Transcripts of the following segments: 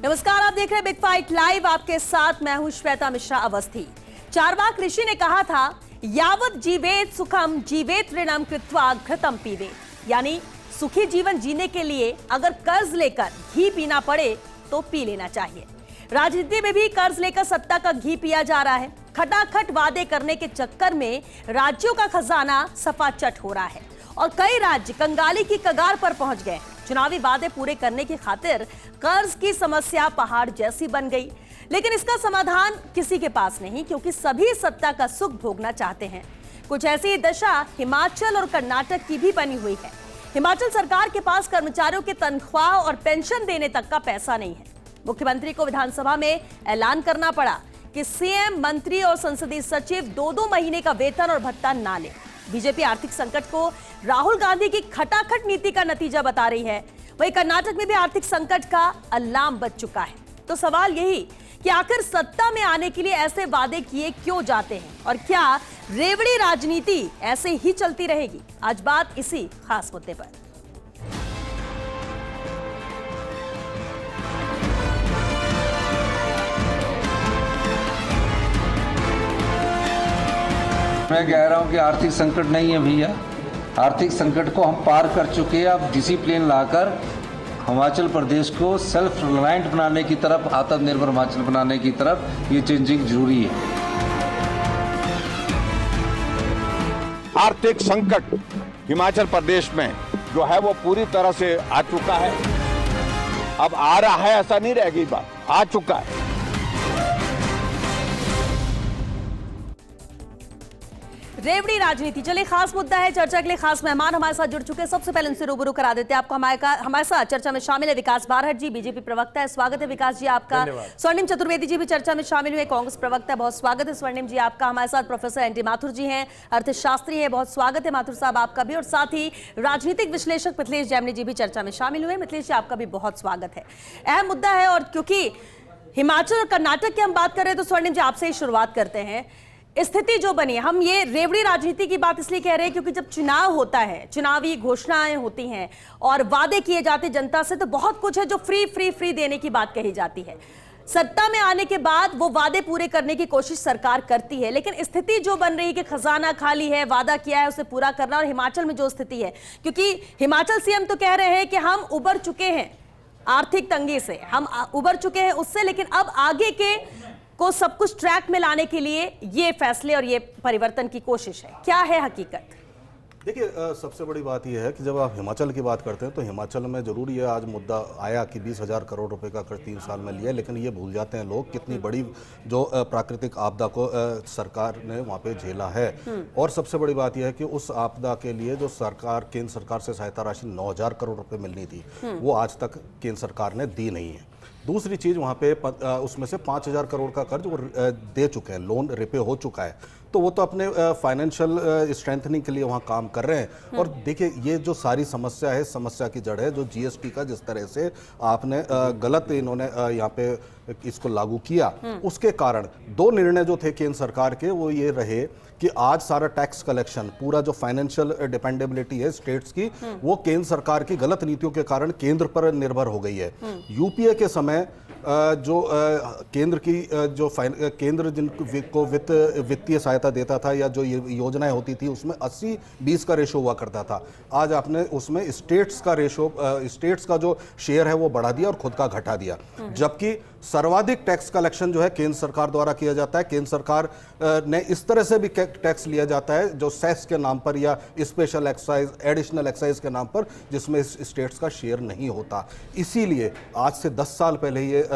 नमस्कार, आप देख रहे हैं बिग फाइट लाइव। आपके साथ मैं हूं श्वेता मिश्रा अवस्थी। चारवाक ऋषि ने कहा था, यावत जीवेत सुखम जीवेत ऋणम कृत्वा घृतम पीवेत, यानी सुखी जीवन जीने के लिए अगर कर्ज लेकर घी पीना पड़े तो पी लेना चाहिए। राजनीति में भी कर्ज लेकर सत्ता का घी पिया जा रहा है। खटाखट वादे करने के चक्कर में राज्यों का खजाना सफाचट हो रहा है और कई राज्य कंगाली की कगार पर पहुंच गए। चुनावी वादे पूरे करने की खातिर कर्ज की समस्या पहाड़ जैसी बन गई, लेकिन इसका समाधान किसी के पास नहीं, क्योंकि सभी सत्ता का सुख भोगना चाहते हैं। कुछ ऐसी दशा हिमाचल और कर्नाटक की भी बनी हुई है। हिमाचल सरकार के पास कर्मचारियों की तनख्वाह और पेंशन देने तक का पैसा नहीं है। मुख्यमंत्री को विधानसभा में ऐलान करना पड़ा कि सीएम, मंत्री और संसदीय सचिव 2-2 महीने का वेतन और भत्ता ना ले। बीजेपी आर्थिक संकट को राहुल गांधी की खटाखट नीति का नतीजा बता रही है। वहीं कर्नाटक में भी आर्थिक संकट का अलार्म बज चुका है। तो सवाल यही कि आखिर सत्ता में आने के लिए ऐसे वादे किए क्यों जाते हैं और क्या रेवड़ी राजनीति ऐसे ही चलती रहेगी? आज बात इसी खास मुद्दे पर। मैं कह रहा हूं कि आर्थिक संकट नहीं है भैया। आर्थिक संकट को हम पार कर चुके हैं। अब डिसिप्लिन लाकर हिमाचल प्रदेश को सेल्फ रिलायंट बनाने की तरफ, आत्मनिर्भर हिमाचल बनाने की तरफ ये चेंजिंग जरूरी है। आर्थिक संकट हिमाचल प्रदेश में जो है वो पूरी तरह से आ चुका है। अब आ रहा है ऐसा नहीं रहेगी बात, आ चुका है। रेवड़ी राजनीति, चलिए खास मुद्दा है। चर्चा के लिए खास मेहमान हमारे साथ जुड़ चुके हैं। सबसे पहले उनसे रूबरू करा देते हैं आपको। हमारे साथ चर्चा में शामिल है विकास बारहट जी, बीजेपी प्रवक्ता है। स्वागत है विकास जी आपका। स्वर्णिम चतुर्वेदी जी भी चर्चा में शामिल हुए, कांग्रेस प्रवक्ता है। बहुत स्वागत है स्वर्णिम जी आपका। हमारे साथ प्रोफेसर एन टी माथुर जी हैं, अर्थशास्त्री है। बहुत स्वागत है माथुर साहब आपका भी। और साथ ही राजनीतिक विश्लेषक मिथिलेश जैमनी जी भी चर्चा में शामिल हुए। मिथिलेश जी आपका भी बहुत स्वागत है। अहम मुद्दा है, और क्योंकि हिमाचल और कर्नाटक की हम बात कर रहे हैं तो स्वर्णिम जी आपसे ही शुरुआत करते हैं। स्थिति जो बनी है, हम ये रेवड़ी राजनीति की बात इसलिए कह रहे हैं क्योंकि जब चुनाव होता है, चुनावी घोषणाएं होती हैं और वादे किए जाते जनता से, तो बहुत कुछ है जो फ्री देने की बात कही जाती है। सत्ता में आने के बाद वो वादे पूरे करने की कोशिश सरकार करती है, लेकिन स्थिति जो बन रही है कि खजाना खाली है, वादा किया है उसे पूरा करना। और हिमाचल में जो स्थिति है, क्योंकि हिमाचल सीएम तो कह रहे हैं कि हम उबर चुके हैं आर्थिक तंगी से, हम उबर चुके हैं उससे, लेकिन अब आगे के को सब कुछ ट्रैक में लाने के लिए ये फैसले और ये परिवर्तन की कोशिश है। क्या है हकीकत? देखिए, सबसे बड़ी बात यह है कि जब आप हिमाचल की बात करते हैं तो हिमाचल में जरूर ये आज मुद्दा आया कि 20,000 करोड़ रुपए का कर्ज 3 साल में लिया, लेकिन ये भूल जाते हैं लोग कितनी बड़ी जो प्राकृतिक आपदा को सरकार ने वहाँ पे झेला है। और सबसे बड़ी बात यह है कि उस आपदा के लिए जो सरकार, केंद्र सरकार से सहायता राशि 9,000 करोड़ रुपए मिलनी थी, वो आज तक केंद्र सरकार ने दी नहीं है। दूसरी चीज़, वहाँ पे उसमें से 5,000 करोड़ का कर्ज वो दे चुके हैं, लोन रिपे हो चुका है, तो वो तो अपने फाइनेंशियल स्ट्रेंथनिंग के लिए वहाँ काम कर रहे हैं। और देखिए, ये जो सारी समस्या है, समस्या की जड़ है जो जीएसटी का जिस तरह से आपने गलत इन्होंने यहाँ पे इसको लागू किया, उसके कारण 2 निर्णय जो थे केंद्र सरकार के, वो ये रहे कि आज सारा टैक्स कलेक्शन, पूरा जो फाइनेंशियल डिपेंडेबिलिटी है स्टेट्स की, वो केंद्र सरकार की गलत नीतियों के कारण केंद्र पर निर्भर हो गई है। यूपीए के समय जो केंद्र की जो केंद्र जिनको वित्तीय सहायता देता था या जो योजनाएं होती थी, उसमें 80-20 का रेशो हुआ करता था। आज आपने उसमें स्टेट्स का रेशो, स्टेट्स का जो शेयर है वो बढ़ा दिया और खुद का घटा दिया। जबकि सर्वाधिक टैक्स कलेक्शन जो है केंद्र सरकार द्वारा किया जाता है। केंद्र सरकार ने इस तरह से भी टैक्स लिया जाता है जो सेस के नाम पर या स्पेशल एक्साइज, एडिशनल एक्साइज के नाम पर, जिसमें स्टेट्स का शेयर नहीं होता। इसीलिए आज से 10 साल पहले ये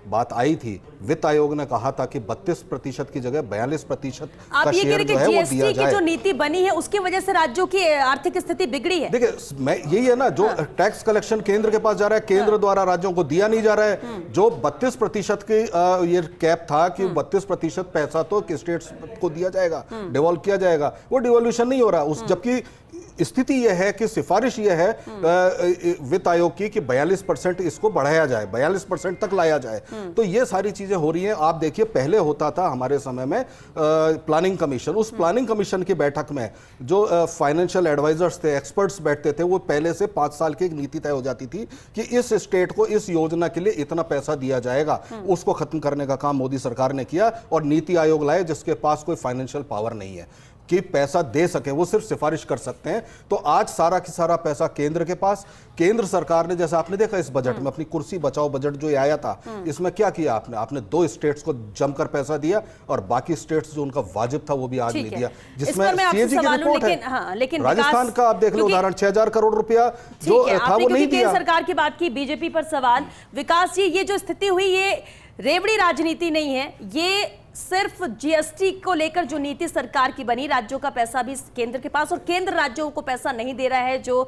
बात आई थी, वित्त आयोग ने कहा था कि 32% की जगह 42% का शेयर जो है वो दिया जाए। की जो नीति बनी है उसकी वजह से राज्यों की आर्थिक स्थिति बिगड़ी है। देखिए, मैं यही है ना, जो टैक्स कलेक्शन केंद्र के पास जा रहा है, केंद्र द्वारा राज्यों को दिया नहीं जा रहा है। जो 32% की ये कैप था कि 32% पैसा तो स्टेट्स को दिया जाएगा, डिवॉल्व किया जाएगा, वो डिवॉल्यूशन नहीं हो रहा। जबकि स्थिति यह है कि सिफारिश यह है वित्त आयोग की कि 42% इसको बढ़ाया जाए, 42% तक लाया जाए। तो ये सारी चीजें हो रही हैं। आप देखिए, पहले होता था हमारे समय में प्लानिंग कमीशन, उस प्लानिंग कमीशन की बैठक में जो फाइनेंशियल एडवाइजर्स थे, एक्सपर्ट्स बैठते थे, वो पहले से 5 साल की एक नीति तय हो जाती थी कि इस स्टेट को इस योजना के लिए इतना पैसा दिया जाएगा। उसको खत्म करने का काम मोदी सरकार ने किया और नीति आयोग लाए जिसके पास कोई फाइनेंशियल पावर नहीं है कि पैसा दे सके, वो सिर्फ सिफारिश कर सकते हैं। तो आज सारा की सारा पैसा केंद्र के पास, केंद्र सरकार ने, जैसा आपने देखा इस बजट में, अपनी कुर्सी बचाओ बजट जो आया था, इसमें क्या किया आपने 2 स्टेट्स को जमकर पैसा दिया और बाकी स्टेट्स जो उनका वाजिब था वो भी आज नहीं दिया, जिसमें सीएजी की रिपोर्ट है। लेकिन राजस्थान का आप देख लो उदाहरण, 6000 करोड़ रुपया जो था वो नहीं दिया। केंद्र सरकार की बात की, बीजेपी पर सवाल। विकास जी, ये जो स्थिति हुई, ये रेवड़ी राजनीति नहीं है, ये सिर्फ जीएसटी को लेकर जो नीति सरकार की बनी, राज्यों का पैसा भी केंद्र के पास और केंद्र राज्यों को पैसा नहीं दे रहा है जो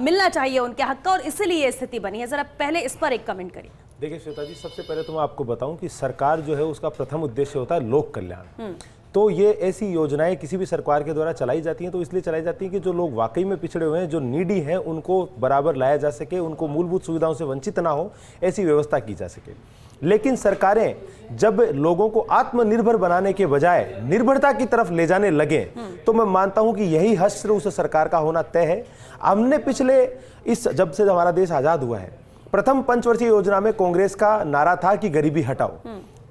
मिलना चाहिए उनके हक का, और इसलिए स्थिति बनी है। जरा पहले इस पर एक कमेंट करिए। देखिए श्वेता जी, सबसे पहले तो मैं आपको बताऊं कि सरकार जो है उसका प्रथम उद्देश्य होता है लोक कल्याण। तो ये ऐसी योजनाएं किसी भी सरकार के द्वारा चलाई जाती हैं तो इसलिए चलाई जाती हैं कि जो लोग वाकई में पिछड़े हुए हैं, जो नीडी हैं, उनको बराबर लाया जा सके, उनको मूलभूत सुविधाओं से वंचित ना हो, ऐसी व्यवस्था की जा सके। लेकिन सरकारें जब लोगों को आत्मनिर्भर बनाने के बजाय निर्भरता की तरफ ले जाने लगे तो मैं मानता हूं कि यही हश्र उस सरकार का होना तय है। हमने पिछले जब से हमारा देश आजाद हुआ है, प्रथम पंचवर्षीय योजना में कांग्रेस का नारा था कि गरीबी हटाओ।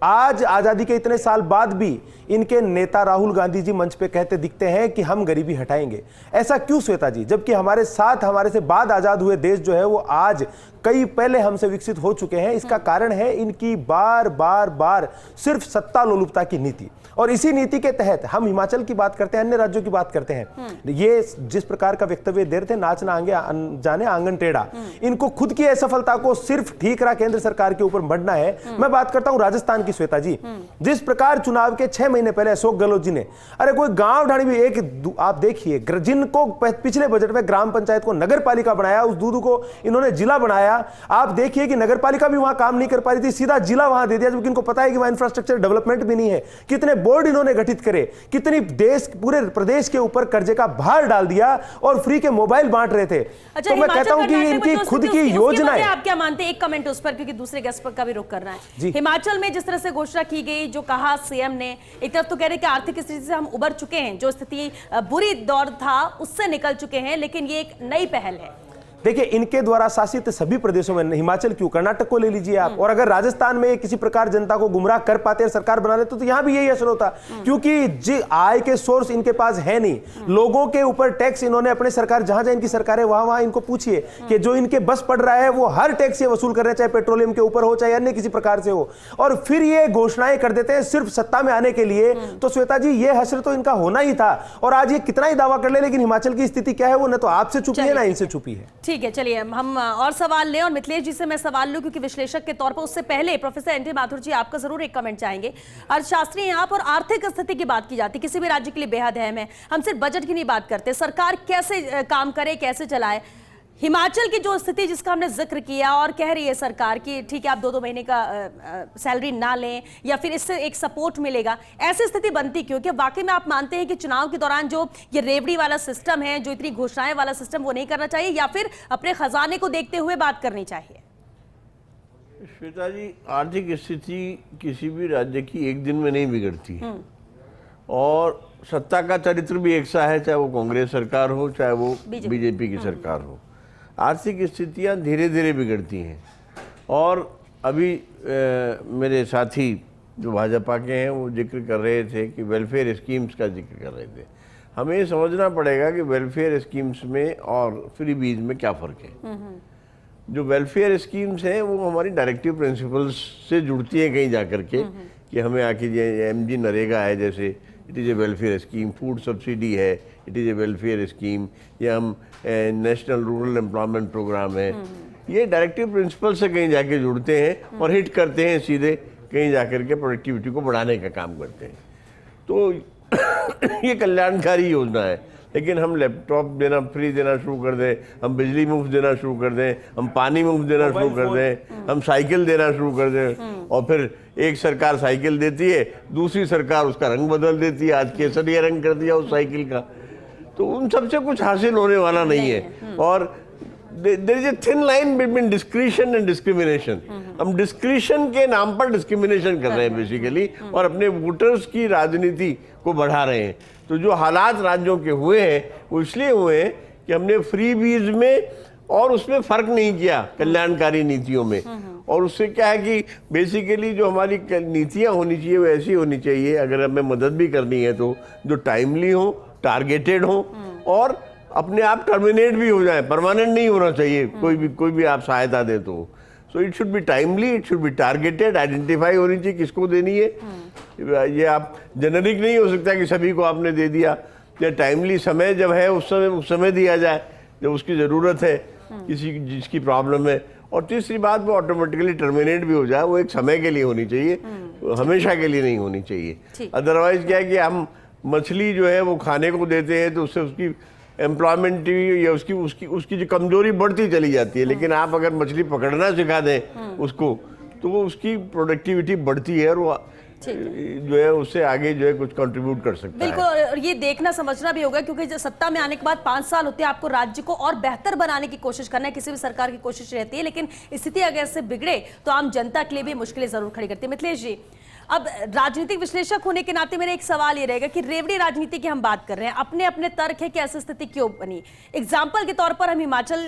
आज आजादी के इतने साल बाद भी इनके नेता राहुल गांधी जी मंच पे कहते दिखते हैं कि हम गरीबी हटाएंगे। ऐसा क्यों श्वेता जी? जबकि हमारे साथ, हमारे से बाद आजाद हुए देश जो है वो आज कई पहले हमसे विकसित हो चुके हैं। इसका कारण है इनकी बार बार बार सिर्फ सत्ता लोलुपता की नीति। और इसी नीति के तहत हम हिमाचल की बात करते हैं, अन्य राज्यों की बात करते हैं, ये जिस प्रकार का वक्तव्य दे रहे थे, नाचना आगे जाने आंगन टेढ़ा, इनको खुद की असफलता को सिर्फ ठीक रहा केंद्र सरकार के ऊपर मढ़ना है। मैं बात करता हूं राजस्थान की श्वेता जी, जिस प्रकार चुनाव के 6 महीने पहले अशोक गहलोत जी ने, अरे कोई गांव ढाणी भी एक, आप देखिए जिनको पिछले बजट में ग्राम पंचायत को नगर पालिका बनाया, उस दूध को इन्होंने जिला बनाया। आप देखिए कि नगर पालिका भी वहां काम नहीं कर पा रही थी, सीधा जिला वहां दे दिया, जबकि इनको पता है कि वहां इंफ्रास्ट्रक्चर डेवलपमेंट भी नहीं है। कितने बोर्ड इन्होंने गठित करे, कितनी देश पूरे प्रदेश के ऊपर कर्जे का भार डाल दिया और फ्री के मोबाइल बांट रहे थे। अच्छा, तो मैं कहता हूं कि इनकी खुद की योजनाएं, आप क्या मानते हैं? एक कमेंट उस पर, क्योंकि दूसरे गेस्ट पर का भी रुख करना है। हिमाचल में जिस तरह से घोषणा की गई, जो कहा सीएम ने, एक तरफ तो कह रहे कि आर्थिक स्थिति से हम उबर चुके हैं, जो स्थिति बुरी दौर था उससे निकल चुके हैं, लेकिन ये एक नई पहल है। देखिए, इनके द्वारा शासित सभी प्रदेशों में, हिमाचल क्यों, कर्नाटक को ले लीजिए आप, और अगर राजस्थान में किसी प्रकार जनता को गुमराह कर पाते हैं, सरकार बना लेते तो यहां भी यही असर होता, क्योंकि आय के सोर्स इनके पास है नहीं। लोगों के ऊपर टैक्स इन्होंने अपने सरकार, जहां जहां इनकी सरकार है वहां वहां इनको पूछिए कि जो इनके बस पड़ रहा है वो हर टैक्स ये वसूल कर रहे हैं, चाहे पेट्रोलियम के ऊपर हो चाहे अन्य किसी प्रकार से हो, और फिर ये घोषणाएं कर देते हैं सिर्फ सत्ता में आने के लिए। तो श्वेता जी, ये हश्र तो इनका होना ही था, और आज ये कितना ही दावा कर ले, लेकिन हिमाचल की स्थिति क्या है वो न तो आपसे छुपी है ना इनसे छुपी है। ठीक है, चलिए हम और सवाल लें, और मिथिलेश जी से मैं सवाल लूं क्योंकि विश्लेषक के तौर पर। उससे पहले प्रोफेसर एन टी माथुर जी, आपका जरूर एक कमेंट चाहेंगे। अर्थशास्त्री यहाँ पर आर्थिक स्थिति की बात की जाती है, किसी भी राज्य के लिए बेहद अहम है। हम सिर्फ बजट की नहीं बात करते, सरकार कैसे काम करे, कैसे चलाए। हिमाचल की जो स्थिति जिसका हमने जिक्र किया, और कह रही है सरकार कि ठीक है आप 2-2 महीने का सैलरी ना लें या फिर इससे एक सपोर्ट मिलेगा, ऐसी स्थिति बनती क्यों? क्या वाकई में आप मानते हैं कि चुनाव के दौरान जो ये रेवड़ी वाला सिस्टम है, जो इतनी घोषणाएं वाला सिस्टम, वो नहीं करना चाहिए, या फिर अपने खजाने को देखते हुए बात करनी चाहिए? श्वेता जी, आर्थिक स्थिति किसी भी राज्य की एक दिन में नहीं बिगड़ती है, और सत्ता का चरित्र भी एक सा है, चाहे वो कांग्रेस सरकार हो चाहे वो बीजेपी की सरकार हो। आर्थिक स्थितियां धीरे धीरे बिगड़ती हैं, और अभी मेरे साथी जो भाजपा के हैं वो जिक्र कर रहे थे कि वेलफेयर स्कीम्स का जिक्र कर रहे थे। हमें ये समझना पड़ेगा कि वेलफेयर स्कीम्स में और फ्रीबीज में क्या फ़र्क है। जो वेलफेयर स्कीम्स हैं वो हमारी डायरेक्टिव प्रिंसिपल्स से जुड़ती हैं कहीं जा कर के, कि हमें आके एमजी नरेगा है, जैसे it is a welfare scheme, food subsidy है, it is a welfare scheme, या हम नेशनल रूरल एम्प्लॉयमेंट प्रोग्राम है। ये डायरेक्टिव प्रिंसिपल से कहीं जाके जुड़ते हैं और हिट करते हैं सीधे, कहीं जाकर के प्रोडक्टिविटी को बढ़ाने का काम करते हैं। तो ये कल्याणकारी योजना है। लेकिन हम लैपटॉप देना फ्री देना शुरू कर दें, हम बिजली मुफ्त देना शुरू कर दें, हम पानी मुफ्त देना शुरू कर दें, हम साइकिल देना शुरू कर दें, और फिर एक सरकार साइकिल देती है, दूसरी सरकार उसका रंग बदल देती है, आज केसरिया रंग कर दिया उस साइकिल का। तो उन सबसे कुछ हासिल होने वाला नहीं है। और there is a thin line between discretion and discrimination. हम डिस्क्रिशन के नाम पर डिस्क्रिमिनेशन कर रहे हैं बेसिकली, और अपने वोटर्स की राजनीति को बढ़ा रहे हैं। तो जो हालात राज्यों के हुए हैं वो इसलिए हुए हैं कि हमने फ्री बीज में और उसमें फर्क नहीं किया कल्याणकारी नीतियों में। और उससे क्या है कि बेसिकली जो हमारी नीतियाँ होनी चाहिए वो ऐसी होनी चाहिए, अगर हमें मदद भी करनी है तो जो टाइमली हो, टारगेटेड हो और अपने आप टर्मिनेट भी हो जाए, परमानेंट नहीं होना चाहिए। कोई भी आप सहायता दे तो so it should be timely, it should be targeted, identify होनी चाहिए किसको देनी है। ये आप जेनरिक नहीं हो सकता कि सभी को आपने दे दिया। ये टाइमली समय जब है उस समय दिया जाए जब उसकी ज़रूरत है, किसी जिसकी प्रॉब्लम है। और तीसरी बात, वो ऑटोमेटिकली टर्मिनेट भी हो जाए, वो एक समय के लिए होनी चाहिए, हमेशा के लिए नहीं होनी चाहिए। अदरवाइज क्या है कि हम मछली जो है वो खाने को देते हैं तो उससे उसकी एम्प्लॉयमेंट या उसकी जो कमजोरी बढ़ती चली जाती है। लेकिन आप अगर मछली पकड़ना सिखा दें उसको, तो वो उसकी प्रोडक्टिविटी बढ़ती है और वो जो है उससे आगे जो है कुछ कंट्रीब्यूट कर सकता है। बिल्कुल, और ये देखना समझना भी होगा, क्योंकि जब सत्ता में आने के बाद 5 साल होते हैं, आपको राज्य को और बेहतर बनाने की कोशिश करना है, किसी भी सरकार की कोशिश रहती है। लेकिन स्थिति अगर इससे बिगड़े तो आम जनता के लिए भी मुश्किलें जरूर खड़ी करती है। मिथिलेश जी, अब राजनीतिक विश्लेषक होने के नाते मेरा एक सवाल ये रहेगा कि रेवड़ी राजनीति की हम बात कर रहे हैं, अपने अपने तर्क है कि ऐसी स्थिति क्यों बनी। एग्जाम्पल के तौर पर हम हिमाचल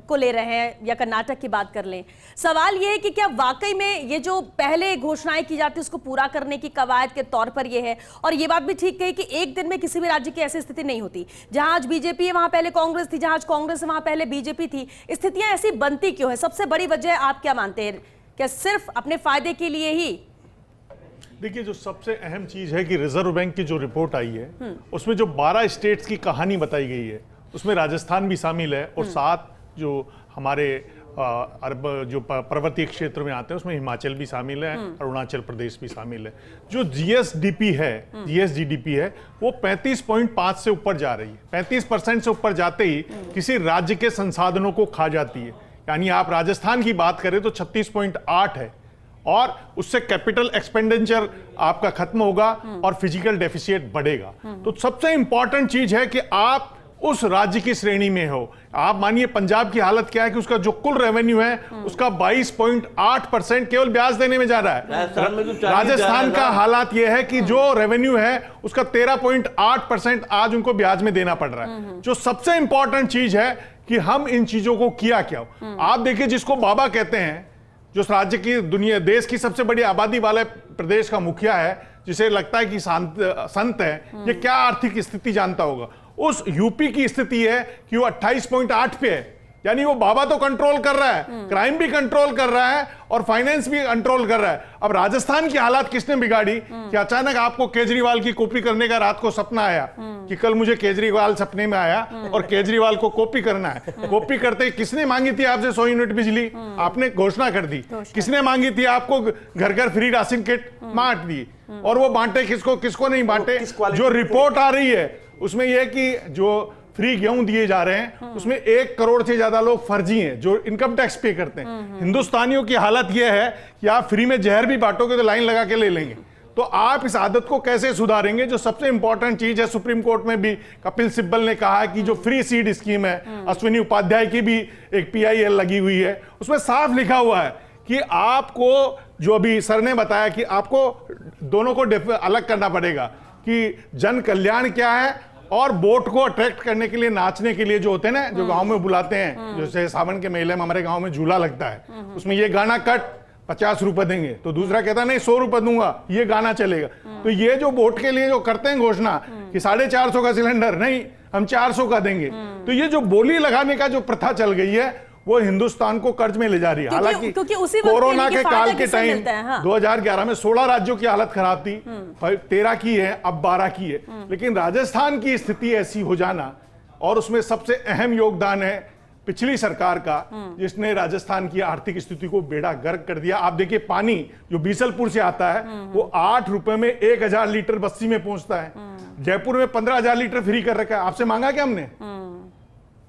को ले रहे हैं या कर्नाटक की बात कर लें। सवाल ये है कि क्या वाकई में ये जो पहले घोषणाएं की जाती है उसको पूरा करने की कवायद के तौर पर ये है। और ये बात भी ठीक कही कि एक दिन में किसी भी राज्य की ऐसी स्थिति नहीं होती। जहां आज बीजेपी है वहां पहले कांग्रेस थी, जहां आज कांग्रेस है वहां पहले बीजेपी थी। स्थितियां ऐसी बनती क्यों है? सबसे बड़ी वजह आप क्या मानते हैं? क्या सिर्फ अपने फायदे के लिए ही? देखिए, जो सबसे अहम चीज है कि रिजर्व बैंक की जो रिपोर्ट आई है उसमें जो 12 स्टेट्स की कहानी बताई गई है उसमें राजस्थान भी शामिल है, और 7 जो हमारे जो पर्वतीय क्षेत्र में आते हैं उसमें हिमाचल भी शामिल है, अरुणाचल प्रदेश भी शामिल है। जो जीएसडीपी है, जीएसजीडीपी है, वो 35.5 से ऊपर जा रही है। 35% से ऊपर जाते ही किसी राज्य के संसाधनों को खा जाती है। यानी आप राजस्थान की बात करें तो 36.8 है, और उससे कैपिटल एक्सपेंडिचर आपका खत्म होगा और फिजिकल डेफिसिट बढ़ेगा। तो सबसे इंपॉर्टेंट चीज है कि आप उस राज्य की श्रेणी में हो। आप मानिए पंजाब की हालत क्या है कि उसका जो कुल रेवेन्यू है उसका 22.8% केवल ब्याज देने में जा रहा है। राजस्थान का हालात यह है कि जो रेवेन्यू है उसका 13.8% आज उनको ब्याज में देना पड़ रहा है। जो सबसे इंपॉर्टेंट चीज है कि हम इन चीजों को किया क्या। आप देखिए, जिसको बाबा कहते हैं, जो राज्य की दुनिया देश की सबसे बड़ी आबादी वाले प्रदेश का मुखिया है, जिसे लगता है कि संत है, ये क्या आर्थिक स्थिति जानता होगा। उस यूपी की स्थिति है कि वो 28.8 पे है। यानी वो बाबा तो कंट्रोल कर रहा है, क्राइम भी कंट्रोल कर रहा है और फाइनेंस भी कंट्रोल कर रहा है। अब राजस्थान की हालात किसने बिगाड़ी कि अचानक आपको केजरीवाल की कॉपी करने का रात को सपना आया कि कल मुझे केजरीवाल सपने में आया और केजरीवाल को कॉपी करना है। कॉपी करते किसने मांगी थी आपसे 100 यूनिट बिजली? आपने घोषणा कर दी। किसने मांगी थी आपको घर घर फ्री राशन किट? बांट दी। और वो बांटे किसको, किसको नहीं बांटे? जो रिपोर्ट आ रही है उसमें यह कि जो फ्री गेहूं दिए जा रहे हैं उसमें 1 करोड़ से ज्यादा लोग फर्जी हैं जो इनकम टैक्स पे करते हैं। हिंदुस्तानियों की हालत यह है कि आप फ्री में जहर भी बांटोगे तो लाइन लगा के ले लेंगे। तो आप इस आदत को कैसे सुधारेंगे? जो सबसे इंपॉर्टेंट चीज है, सुप्रीम कोर्ट में भी कपिल सिब्बल ने कहा कि जो फ्री सीड स्कीम है, अश्विनी उपाध्याय की भी एक PIL लगी हुई है, उसमें साफ लिखा हुआ है कि आपको, जो अभी सर ने बताया कि आपको दोनों को अलग करना पड़ेगा कि जन कल्याण क्या है और वोट को अट्रैक्ट करने के लिए, नाचने के लिए जो होते हैं ना, जो गांव में बुलाते हैं, जैसे सावन के मेले में हमारे गांव में झूला लगता है, उसमें ये गाना कट 50 रुपए देंगे, तो दूसरा कहता नहीं 100 रुपए दूंगा, ये गाना चलेगा। तो ये जो वोट के लिए जो करते हैं घोषणा कि 450 का सिलेंडर नहीं, हम 400 का देंगे, तो ये जो बोली लगाने का जो प्रथा चल गई है वो हिंदुस्तान को कर्ज में ले जा रही है। हालांकि कोरोना के काल के टाइम 2011 में 16 राज्यों की हालत खराब थी, 13 की है, अब 12 की है। लेकिन राजस्थान की स्थिति ऐसी हो जाना, और उसमें सबसे अहम योगदान है पिछली सरकार का, जिसने राजस्थान की आर्थिक स्थिति को बेड़ा गर्क कर दिया। आप देखिए, पानी जो बीसलपुर से आता है वो 8 रुपए में 1000 लीटर बस्सी में पहुंचता है। जयपुर में 15,000 लीटर फ्री कर रखा है। आपसे मांगा क्या हमने?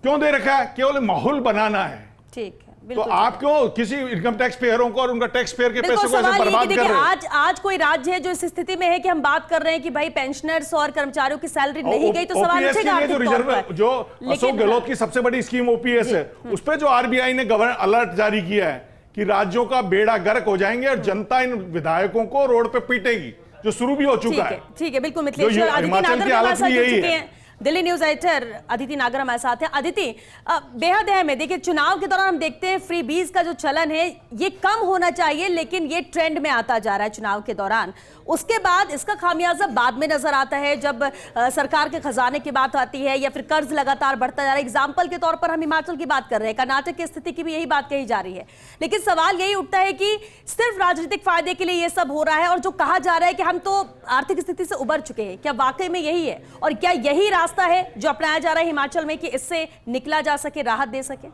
क्यों दे रखा है? केवल माहौल बनाना है। ठीक है, तो आप क्यों किसी इनकम टैक्स पेयरों को और उनका टैक्स पेयर के पैसे को ऐसे बर्बाद कर रहे हैं? आज कोई राज्य है जो इस स्थिति में है कि हम बात कर रहे हैं कि भाई पेंशनर्स और कर्मचारियों की सैलरी नहीं गई, तो सवाल उठेगा जो रिजर्व, जो अशोक गहलोत की सबसे बड़ी स्कीम ओपीएस है, उस पर जो आरबीआई ने गवर्नर अलर्ट जारी किया है कि राज्यों का बेड़ा गर्क हो जाएंगे और जनता इन विधायकों को रोड पे पीटेगी, जो शुरू भी हो चुका है। ठीक है, बिल्कुल मिथिलेश। हिमाचल की हालत भी यही है। दिल्ली न्यूज एडिटर अदिति नागर हमारे साथ हैं। अदिति, बेहद अहम है, देखिए चुनाव के दौरान हम देखते हैं फ्री बीज का जो चलन है ये कम होना चाहिए, लेकिन ये ट्रेंड में आता जा रहा है चुनाव के दौरान। उसके बाद इसका खामियाजा बाद में नजर आता है जब सरकार के खजाने की बात आती है या फिर कर्ज लगातार बढ़ता जा रहा है। एग्जाम्पल के तौर पर हम हिमाचल की बात कर रहे हैं, कर्नाटक की स्थिति की भी यही बात कही जा रही है, लेकिन सवाल यही उठता है कि सिर्फ राजनीतिक फायदे के लिए ये सब हो रहा है और जो कहा जा रहा है कि हम तो आर्थिक स्थिति से उबर चुके हैं, क्या वाकई में यही है? और क्या यही रास्ता है जो अपनाया जा रहा है हिमाचल में कि इससे निकला जा सके, राहत दे सके?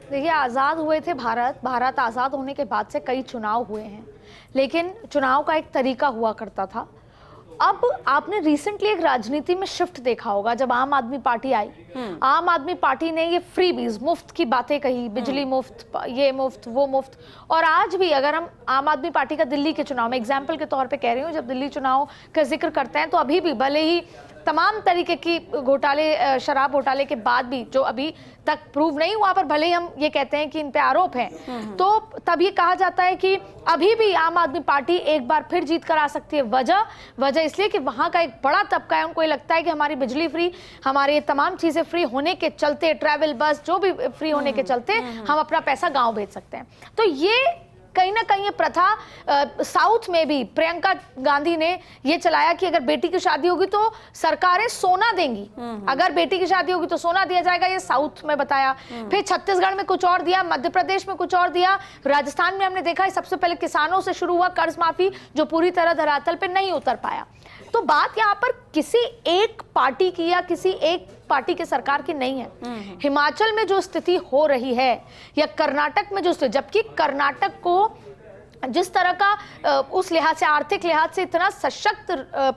देखिए, आज़ाद हुए थे भारत आज़ाद होने के बाद से कई चुनाव हुए हैं, लेकिन चुनाव का एक तरीका हुआ करता था। अब आपने रिसेंटली एक राजनीति में शिफ्ट देखा होगा, जब आम आदमी पार्टी आई, आम आदमी पार्टी ने ये फ्री बीज, मुफ्त की बातें कही, बिजली मुफ्त, ये मुफ्त, वो मुफ्त। और आज भी अगर हम आम आदमी पार्टी का दिल्ली के चुनाव में एग्जाम्पल के तौर पे कह रही हूँ, जब दिल्ली चुनाव का जिक्र करते हैं तो अभी भी भले ही तमाम तरीके की घोटाले, शराब घोटाले के बाद भी जो अभी तक प्रूव नहीं हुआ, पर भले ही हम ये कहते हैं कि इन पे आरोप हैं, तो तब ये कहा जाता है कि अभी भी आम आदमी पार्टी एक बार फिर जीत कर आ सकती है। वजह इसलिए कि वहां का एक बड़ा तबका है, उनको ये लगता है कि हमारी बिजली फ्री, हमारी तमाम चीजें फ्री होने के चलते, ट्रैवल बस जो भी फ्री होने के चलते हम अपना पैसा गाँव भेज सकते हैं। तो ये कहीं ना कहीं ये प्रथा साउथ में भी प्रियंका गांधी ने ये चलाया कि अगर बेटी की शादी होगी तो सरकारें सोना देंगी, अगर बेटी की शादी होगी तो सोना दिया जाएगा, ये साउथ में बताया। फिर छत्तीसगढ़ में कुछ और दिया, मध्य प्रदेश में कुछ और दिया, राजस्थान में हमने देखा है सबसे पहले किसानों से शुरू हुआ कर्ज माफी, जो पूरी तरह धरातल पे नहीं उतर पाया। तो बात यहाँ पर किसी एक पार्टी की या किसी एक पार्टी के सरकार की नहीं है। हिमाचल में जो स्थिति हो रही है या कर्नाटक में जो स्थिति, जबकि कर्नाटक को जिस तरह का उस लिहाज से, आर्थिक लिहाज से इतना सशक्त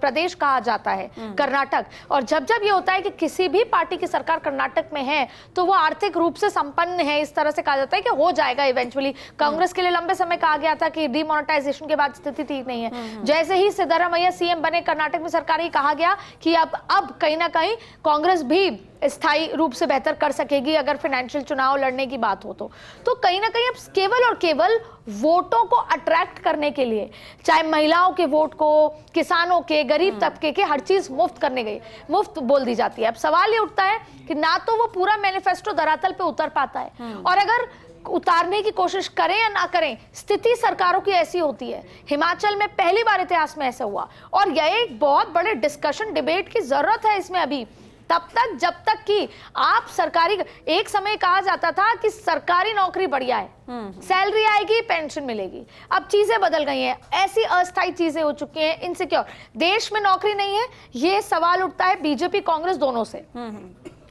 प्रदेश कहा जाता है कर्नाटक, और जब जब ये होता है कि किसी भी पार्टी की सरकार कर्नाटक में है तो वो आर्थिक रूप से संपन्न है, इस तरह से कहा जाता है कि हो जाएगा इवेंचुअली। कांग्रेस के लिए लंबे समय कहा गया था कि डिमोनेटाइजेशन के बाद स्थिति ठीक नहीं है। जैसे ही सिद्धरामैया सीएम बने कर्नाटक में, सरकार ही कहा गया कि अब कहीं ना कहीं कांग्रेस भी स्थायी रूप से बेहतर कर सकेगी अगर फाइनेंशियल चुनाव लड़ने की बात हो तो कहीं ना कहीं अब केवल और केवल वोटों को अट्रैक्ट करने के लिए, चाहे महिलाओं के वोट को, किसानों के, गरीब तबके के, हर चीज मुफ्त करने गई, मुफ्त बोल दी जाती है। अब सवाल ये उठता है कि ना तो वो पूरा मैनिफेस्टो धरातल पे उतर पाता है, और अगर उतारने की कोशिश करें या ना करें, स्थिति सरकारों की ऐसी होती है। हिमाचल में पहली बार इतिहास में ऐसा हुआ, और यह एक बहुत बड़े डिस्कशन, डिबेट की जरूरत है इसमें अभी, तब तक जब तक कि आप सरकारी, एक समय कहा जाता था कि सरकारी नौकरी बढ़िया है, सैलरी आएगी, पेंशन मिलेगी। अब चीजें बदल गई हैं, ऐसी अस्थायी चीजें हो चुकी हैं, इनसिक्योर, देश में नौकरी नहीं है। ये सवाल उठता है बीजेपी कांग्रेस दोनों से।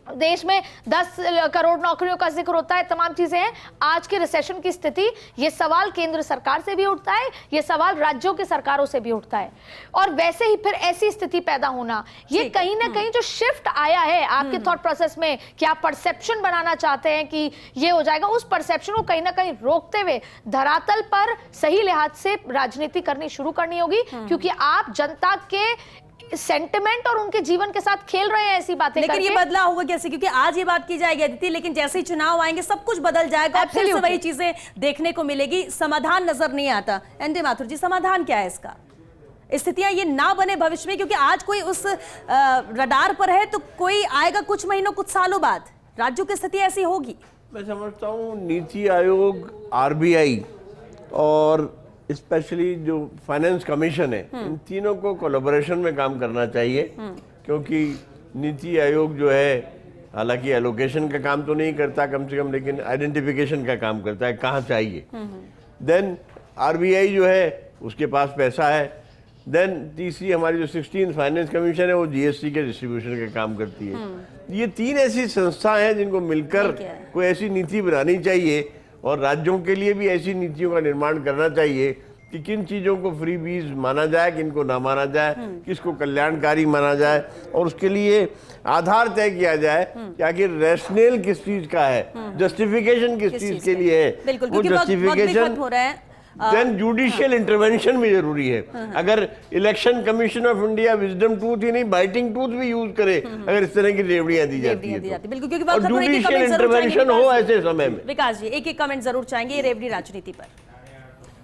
देश में 10 करोड़ नौकरियों का जिक्र होता है, तमाम चीजें हैं। आज के रिसेशन की स्थिति, ये सवाल केंद्र सरकार से भी उठता है, ये सवाल राज्यों के सरकारों से भी उठता है, और वैसे ही फिर ऐसी स्थिति पैदा होना, ये कहीं ना कहीं जो शिफ्ट आया है आपके थॉट प्रोसेस में कि आप परसेप्शन बनाना चाहते हैं कि ये हो जाएगा, उस परसेप्शन को कहीं ना कहीं रोकते हुए धरातल पर सही लिहाज से राजनीति करनी शुरू करनी होगी, क्योंकि आप जनता के सेंटिमेंट और उनके जीवन के साथ खेल रहे हैं ऐसी बातें। लेकिन ये बदला होगा कैसे? क्योंकि आज ये बात की जाएगी अदिति, लेकिन जैसे ही चुनाव आएंगे सब कुछ बदल जाएगा, फिर से वही चीजें देखने को मिलेगी, समाधान नजर नहीं आता। एनडी माथुर जी, समाधान क्या है इसका? स्थितियां ये ना बने भविष्य में, क्योंकि आज कोई उस रडार पर है तो कोई आएगा कुछ महीनों, कुछ सालों बाद राज्यों की स्थिति ऐसी होगी। मैं समझता हूँ नीति आयोग, आरबीआई और स्पेशली जो फाइनेंस कमीशन है, इन तीनों को कोलैबोरेशन में काम करना चाहिए, क्योंकि नीति आयोग जो है हालांकि एलोकेशन का काम तो नहीं करता कम से कम, लेकिन आइडेंटिफिकेशन का काम करता है कहाँ चाहिए। देन आरबीआई जो है उसके पास पैसा है। देन तीसरी हमारी जो 16th फाइनेंस कमीशन है वो जीएसटी के डिस्ट्रीब्यूशन का काम करती है। ये तीन ऐसी संस्थाएं हैं जिनको मिलकर कोई ऐसी नीति बनानी चाहिए और राज्यों के लिए भी ऐसी नीतियों का निर्माण करना चाहिए कि किन चीज़ों को फ्री बीज माना जाए, किन को ना माना जाए, किसको कल्याणकारी माना जाए, और उसके लिए आधार तय किया जाए कि आखिर रैशनल किस चीज़ का है, जस्टिफिकेशन किस चीज़ के लिए है। बिल्कुल, वो क्योंकि वक्त भी जस्टिफिकेशन खत्म हो रहा है। देन जुडिशियल इंटरवेंशन भी जरूरी है। अगर election commission of India wisdom tooth ही नहीं बाइटिंग टूथ भी यूज करे अगर इस तरह की रेवड़ियां दी जाती है तो। बिल्कुल, क्योंकि और जुडिशियल इंटरवेंशन हो ऐसे समय में। विकास जी एक कमेंट जरूर चाहेंगे ये रेवड़ी राजनीति पर।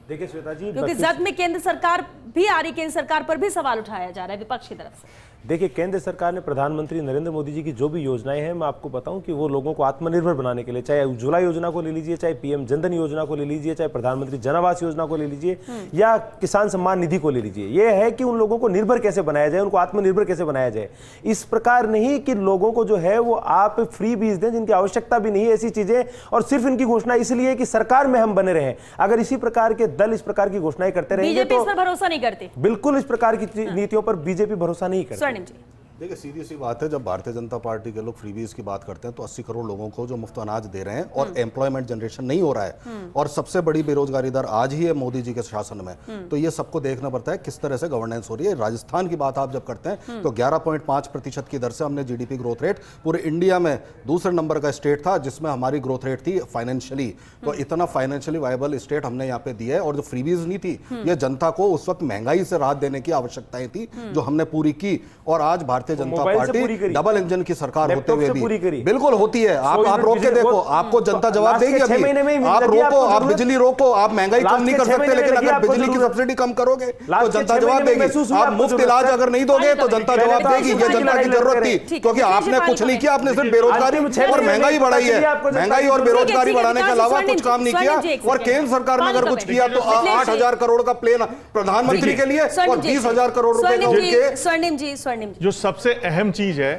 देखिए श्वेता जी, क्योंकि जद में केंद्र सरकार भी आ रही, केंद्र सरकार पर भी सवाल उठाया जा रहा है विपक्ष की तरफ से। देखिए, केंद्र सरकार ने प्रधानमंत्री नरेंद्र मोदी जी की जो भी योजनाएं हैं, मैं आपको बताऊं कि वो लोगों को आत्मनिर्भर बनाने के लिए, चाहे उज्ज्वला योजना को ले लीजिए, चाहे पीएम जनधन योजना को ले लीजिए, चाहे प्रधानमंत्री जन आवास योजना को ले लीजिए, या किसान सम्मान निधि को ले लीजिए, ये है कि उन लोगों को निर्भर कैसे बनाया जाए, उनको आत्मनिर्भर कैसे बनाया जाए। इस प्रकार नहीं कि लोगों को जो है वो आप फ्री बीज दें जिनकी आवश्यकता भी नहीं है, ऐसी चीजें, और सिर्फ इनकी घोषणा इसलिए कि सरकार में हम बने रहे। अगर इसी प्रकार के दल इस प्रकार की घोषणाएं करते रहेंगे तो इस पर भरोसा नहीं करते। बिल्कुल इस प्रकार की नीतियों पर बीजेपी भरोसा नहीं करती। स्वर्णिम जी, देखिए सीधी सी बात है, जब भारतीय जनता पार्टी के लोग फ्रीबीज की बात करते हैं तो 80 करोड़ लोगों को जो मुफ्त अनाज दे रहे हैं और एम्प्लॉयमेंट जनरेशन नहीं हो रहा है और सबसे बड़ी बेरोजगारी दर आज ही है मोदी जी के शासन में, तो ये सबको देखना पड़ता है किस तरह से गवर्नेंस हो रही है। राजस्थान की बात आप जब करते हैं तो 11.5% की दर से हमने जीडीपी ग्रोथ रेट पूरे इंडिया में दूसरे नंबर का स्टेट था जिसमें हमारी ग्रोथ रेट थी फाइनेंशियली। तो इतना फाइनेंशियली वायबल स्टेट हमने यहाँ पे दिया है। और जो फ्रीबीज नहीं थी, ये जनता को उस वक्त महंगाई से राहत देने की आवश्यकताएं थी जो हमने पूरी की। और आज Bharatiya Janata party double engine की सरकार होते हुए भी बिल्कुल होती है। आप रोक के देखो, आपको जनता जवाब देगी। अभी आप रोको, आप बिजली रोको, आप महंगाई कम नहीं कर सकते, लेकिन अगर बिजली की सब्सिडी कम करोगे तो जनता जवाब देगी। आप मुफ्त इलाज अगर नहीं दोगे तो जनता जवाब देगी। ये जनता की जरूरत थी, क्योंकि आपने कुछ नहीं किया, आपने सिर्फ बेरोजगारी और महंगाई बढ़ाई है। महंगाई और बेरोजगारी बढ़ाने के अलावा कुछ काम नहीं किया। और केंद्र सरकार ने अगर कुछ किया तो 8,000 करोड़ का प्लेन प्रधानमंत्री के लिए और 20,000 करोड़ रुपए का। स्वर्णिम जी, जो सबसे अहम चीज है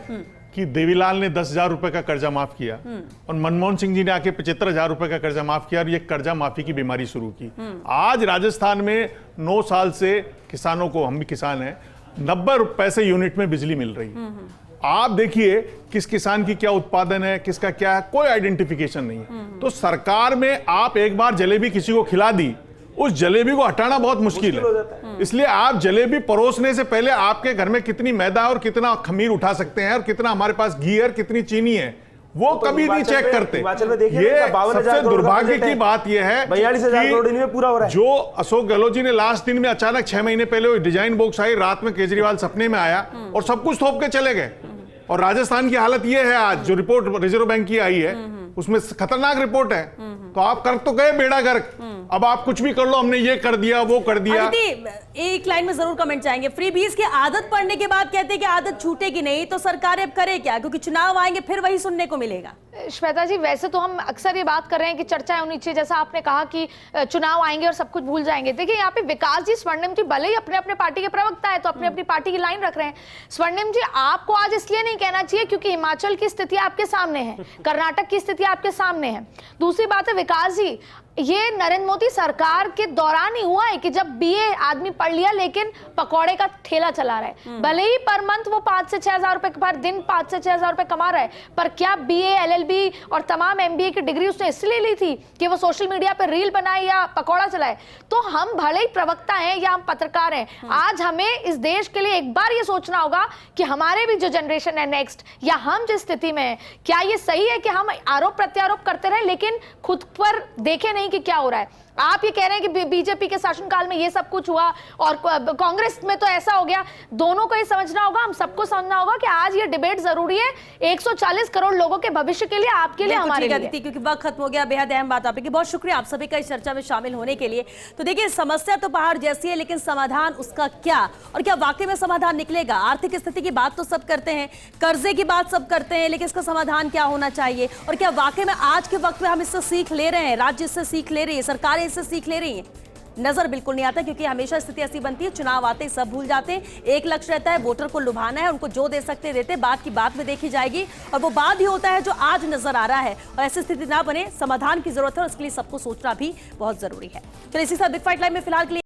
कि देवीलाल ने 10,000 रुपए का कर्जा माफ किया और मनमोहन सिंह जी ने आके 75,000 रुपए का कर्जा माफ किया और ये कर्जा माफी की बीमारी शुरू की। आज राजस्थान में 9 साल से किसानों को, हम भी किसान हैं, 90 रुपए से यूनिट में बिजली मिल रही है। आप देखिए किस किसान की क्या उत्पादन है, किसका क्या है, कोई आइडेंटिफिकेशन नहीं है। तो सरकार में आप एक बार जलेबी किसी को खिला दी, उस जलेबी को हटाना बहुत मुश्किल है। इसलिए आप जलेबी परोसने से पहले आपके घर में कितनी मैदा और कितना खमीर उठा सकते हैं और कितना हमारे पास घी और कितनी चीनी है, वो कभी नहीं चेक करते। ये सबसे दुर्भाग्य की बात यह है कि जो अशोक गहलोत जी ने लास्ट दिन में अचानक 6 महीने पहले डिजाइन बॉक्स आई, रात में केजरीवाल सपने में आया और सब कुछ थोप के चले गए। और राजस्थान की हालत यह है आज, जो रिपोर्ट रिजर्व बैंक की आई है उसमें खतरनाक रिपोर्ट है। तो आप कर तो गए बेड़ा गर्क, अब आप कुछ भी कर लो, हमने ये कर दिया वो कर दिया। एक लाइन में जरूर कमेंट चाहेंगे। फ्रीबीज की आदत पड़ने के बाद कहते हैं कि आदत छूटेगी नहीं, तो सरकार अब करे क्या, क्योंकि चुनाव आएंगे फिर वही सुनने को मिलेगा। श्वेता जी, वैसे तो हम अक्सर ये बात कर रहे हैं कि चर्चाएं होनी चाहिए, जैसा आपने कहा कि चुनाव आएंगे और सब कुछ भूल जाएंगे। देखिए यहाँ पे विकास जी, स्वर्णिम जी भले ही अपने अपने पार्टी के प्रवक्ता है तो अपने अपनी पार्टी की लाइन रख रहे हैं। स्वर्णिम जी, आपको आज इसलिए नहीं कहना चाहिए क्योंकि हिमाचल की स्थिति आपके सामने है, कर्नाटक की स्थिति आपके सामने है। दूसरी बात है विकास जी, ये नरेंद्र मोदी सरकार के दौरान ही हुआ है कि जब बीए आदमी पढ़ लिया लेकिन पकौड़े का ठेला चला रहा है। भले ही पर मंथ वो 5 से 6,000 रुपए पर दिन 5 से 6,000 रुपए कमा रहा है, पर क्या बीए, एलएलबी और तमाम एमबीए की डिग्री उसने इसलिए ली थी कि वो सोशल मीडिया पर रील बनाए या पकौड़ा चलाए? तो हम भले ही प्रवक्ता हैं या हम पत्रकार हैं, आज हमें इस देश के लिए एक बार ये सोचना होगा कि हमारे भी जो जनरेशन है नेक्स्ट, या हम जिस स्थिति में है, क्या ये सही है कि हम आरोप प्रत्यारोप करते रहे लेकिन खुद पर देखें नहीं कि क्या हो रहा है? आप ये कह रहे हैं कि बीजेपी के शासनकाल में ये सब कुछ हुआ और कांग्रेस में तो ऐसा हो गया। दोनों को ये समझना होगा, हम सबको समझना होगा कि आज ये डिबेट जरूरी है 140 करोड़ लोगों के भविष्य के लिए, आपके लिए, हमारे लिए। क्योंकि वक्त खत्म हो गया। बेहद अहम बात आपकी, बहुत शुक्रिया आप सभी का इस चर्चा में शामिल होने के लिए। तो देखिए, समस्या तो पहाड़ जैसी है, लेकिन समाधान उसका क्या, और क्या वाकई में समाधान निकलेगा? आर्थिक स्थिति की बात तो सब करते हैं, कर्जे की बात सब करते हैं, लेकिन इसका समाधान क्या होना चाहिए? और क्या वाकई में आज के वक्त में हम इससे सीख ले रहे हैं, राज्य इससे सीख ले रही है, सरकारें इससे सीख ले रही हैं? नजर बिल्कुल नहीं आता, क्योंकि हमेशा स्थिति ऐसी बनती है, चुनाव आते ही सब भूल जाते हैं। एक लक्ष्य रहता है, वोटर को लुभाना है, उनको जो दे सकते देते, बात की बात में देखी जाएगी, और वो बात ही होता है जो आज नजर आ रहा है। और ऐसी स्थिति ना बने, समाधान की जरूरत है और इसके लिए सबको सोचना भी बहुत जरूरी है। चलिए इसी साथ बिग फाइट लाइव में फिलहाल के लिए